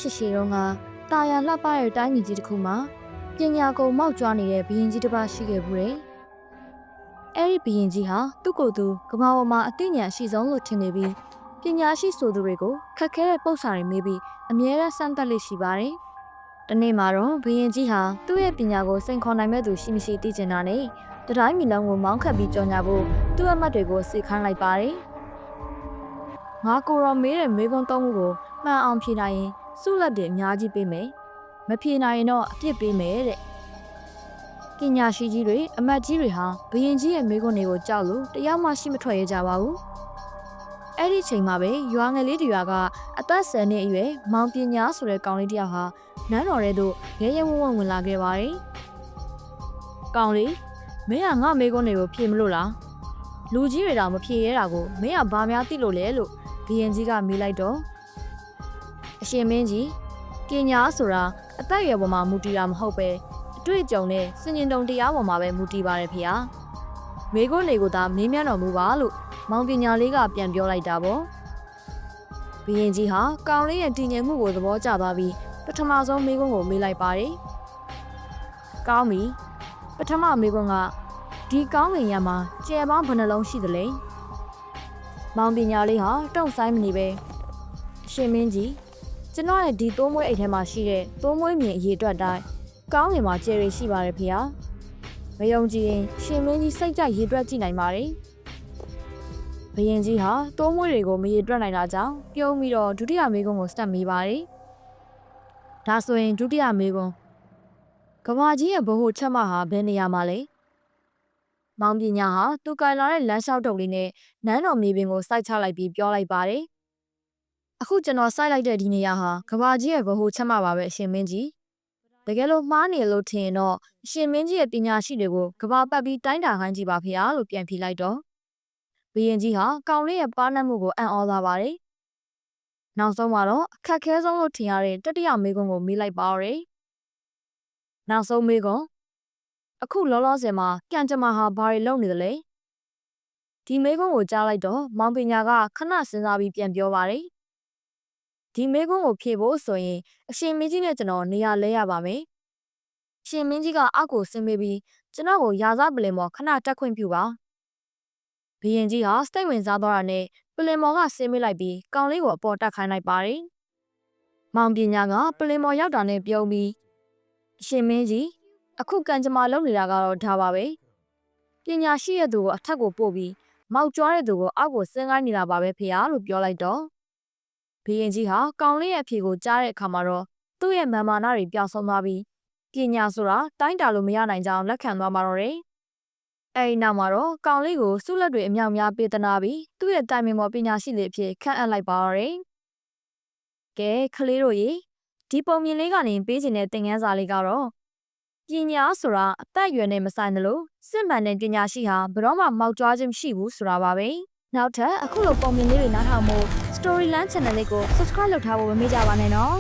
ရှိရှိတော့ကတာယာလှပတဲ့တိုင်းပြည်ကြီးတစ်ခုမှာပညာကုန်မောက်ကျွားနေတဲ့ဘုရင်ကြီးတစ်ပါးရှိခဲ့ဘူးတယ်။အဲဒီဘုရင်ကြီးဟာသူ့ကိုယ်သူကမ္ဘာပေါ်မှာအသိဉာဏ်ရှိဆုံးလို့ထင်နေပြီးပညာရှိဆိုသူတွေကိုခက်ခဲတဲ့ပု္ပ္ပာတွေမေးပြီးအမြဲတမ်းစမ်းသပ်လေးရှိပါတယ်။ဒီနေ့မှာတော့ဘုရင်ကြီးဟာသူ့ရဲ့ပညာကိုစိန်ခေါ်နိုင်မဲ့သူရှိမရှိသိချင်တာနဲ့တတိုင်းပြည်လုံးကိုမောင်းခတ်ပြီးကြော်ညာဖို့သူ့အမတ်တွေကိုစိတ်ခိုင်းလိုက်ပါတယ်။ငါကိုရောမေးတဲ့မေးခွန်းသုံးခုကိုမှန်အောင်ဖြေနိုင်ရင်စုလက်တွေအများကြီးပေးမယ်။မဖြေနိုင်ရင်တော့အပြစ်ပေးမယ်တဲ့။ပညာရှိကြီးတွေအမတ်ကြီးတွေဟာဘုရင်ကြီးရဲ့မေးခွန်းတွေကိုကြောက်လို့တရားမှရှိမထွက်ရကြပါဘူး။အဲ့ဒီချိန်မှာပဲရွာငယ်လေးတရွာကအသက်10နှစ်အရွယ်မောင်ပညာဆိုတဲ့ကောင်လေးတယောက်ဟာနန်းတော်ထဲသို့ရဲရဲဝံ့ဝံ့ဝင်လာခဲ့ပါတယ်။ကောင်လေးမင်းကငါမေးခွန်းတွေကိုဖြေမလို့လားလူကြီးတွေတော့မဖြေရတာကိုမင်းကဘာများသိလို့လဲလို့ဘုရင်ကြီးကမေးလိုက်တော့အရှင်မင်းကြီးပညာဆိုတာအသက်အရွယ်ပေါ်မှာမူတည်တာမဟုတ်ပဲအတွေ့အကြုံနဲ့စင်ကျင်တုံတရားပေါ်မှာပဲမူတည်ပါတယ်ဖေဟာမေးခွန်းတွေကိုသာမေးမြန်းတော်မူပါလို့မောင်ပညာလေးကပြန်ပြောလိုက်တာပေါ့ဘုရင်ကြီးဟာကောင်လေးရဲ့တည်ငြိမ်မှုကိုသဘောကျသွားပြီးပထမဆုံးမေးခွန်းကိုမေးလိုက်ပါတယ်ကောင်းပြီပထမမေးခွန်းကဒီကောင်းငင်ရမှာကျယ်ပေါင်းဘယ်နှလုံးရှိသလဲမောင်ပညာလေးဟာတုံ့ဆိုင်မနေပဲအရှင်မင်းကြီးကျွန်တော်ရဲ့ဒီသိုးမွေးအိတ်ထဲမှာရှိတဲ့သိုးမွေးမြင်အရေးအတွက်တိုင်းကောင်းငင်မှာကျယ်ရရှိပါတယ်ဖေဟာမယုံကြည်ရင်ရှင်မင်းကြီးစိတ်ကြိုက်ရေတွက်ကြည့်နိုင်ပါတယ်ဘုရင်ကြီးဟာသိုးမွေးတွေကိုမရေတွက်နိုင်တာကြောင့်ပြုံးပြီးတော့ဒုတိယမေးခွန်းကိုစတက်မေးပါတယ်ဒါဆိုရင်ဒုတိယမေးခွန်းကဘာကြီးရဲ့ဗဟိုချက်မဟာဘယ်နေရာမှာလဲမောင်ပညာဟာသူကင်လာတဲ့လမ်းလျှောက်တုပ်လေးနဲ့နန်းတော်မြေပြင်ကိုစိုက်ချလိုက်ပြီးပြောလိုက်ပါတယ်အခုကျွန်တော်စိုက်လိုက်တဲ့ဒီနေရာဟာကဘာကြီးရဲ့ဗဟိုချက်မပါပဲအရှင်မင်းကြီးတကယ်လို့မှားနေလို့ထင်ရင်တော့အရှင်မင်းကြီးရဲ့ပညာရှိတွေကိုကဘာပတ်ပြီးတိုင်းတာခိုင်းကြည့်ပါဖေဟာလို့ပြန်ဖြေလိုက်တော့ဘုရင်ကြီးဟာကောင်လေးရဲ့ပါးနှံ့မှုကိုအံ့ဩသွားပါတယ်နောက်ဆုံးမှာတော့အခက်ခဲဆုံးလို့ထင်ရတဲ့တတိယမေးခွန်းကိုမေးလိုက်ပါတော့နောက်ဆုံးမေးခွန်းအခုလောလောဆယ်မှာကံကြမ္မာဟာဘာတွေလုပ်နေသလဲဒီမေးခွန်းကိုကြားလိုက်တော့မောင်ပညာကခဏစဉ်းစားပြီးပြန်ပြောပါတယ်ဒီမေးခွန်းကိုဖြေဖို့ဆိုရင်အရှင်မင်းကြီးနဲ့ကျွန်တော်နေရာလဲရပါမယ်အရှင်မင်းကြီးကအောက်ကိုဆင်းပေးပြီးကျွန်တော်ကိုရာဇပလင်ပေါ်ခဏတက်ခွင့်ပြုပါဘုရင်ကြီးဟာစိတ်ဝင်စားသွားတာနဲ့ပလင်ပေါ်ကဆင်းပေးလိုက်ပြီးကောင်လေးကိုအပေါ်တက်ခိုင်းလိုက်ပါတယ်မောင်ပညာကပလင်ပေါ်ရောက်တာနဲ့ပြုံးပြီးအရှင်မင်းကြီးအခုကံကြမ္မာလုပ်နေတာကတော့ဒါပါပဲပညာရှိတဲ့သူကိုအထက်ကိုပို့ပြီးမောက်ကျွားတဲ့သူကိုအောက်ကိုဆင်းခိုင်းနေတာပါပဲဖေဟာလို့ပြောလိုက်တော့ဘုရင်ကြီးဟာကောင်လေးရဲ့အဖြေကိုကြားတဲ့အခါမှာတော့သူ့ရဲ့မာမာနတွေပျောက်ဆုံးသွားပြီးပညာဆိုတာတိုင်းတာလို့မရနိုင်ကြောင်းလက်ခံသွားမှာတော့တယ်အဲဒီနောက်မှာတော့ကောင်လေးကိုစုလက်တွေအမြောက်များပေးသနာပြီးသူ့ရဲ့တိုင်ပင်ပေါ်ပညာရှိတွေအဖြစ်ခန့်အပ်လိုက်ပါတော့တယ်ကဲကလေးတို့ရေဒီပုံမြင်လေးကနေပေးခြင်းတဲ့သင်ခန်းစာလေးကတော့ပညာဆိုတာအသက်အရွယ်နဲ့မဆိုင်သလိုစစ်မှန်တဲ့ပညာရှိဟာဘယ်တော့မှမောက်ကြွားခြင်းမရှိဘူးဆိုတာပါပဲနောက်ထပ်အခုလိုပုံမြင်လေးတွေနားထောင်ဖို့ Storyland Channel လေးကို Subscribe လုပ်ထားဖို့မမေ့ကြပါနဲ့နော်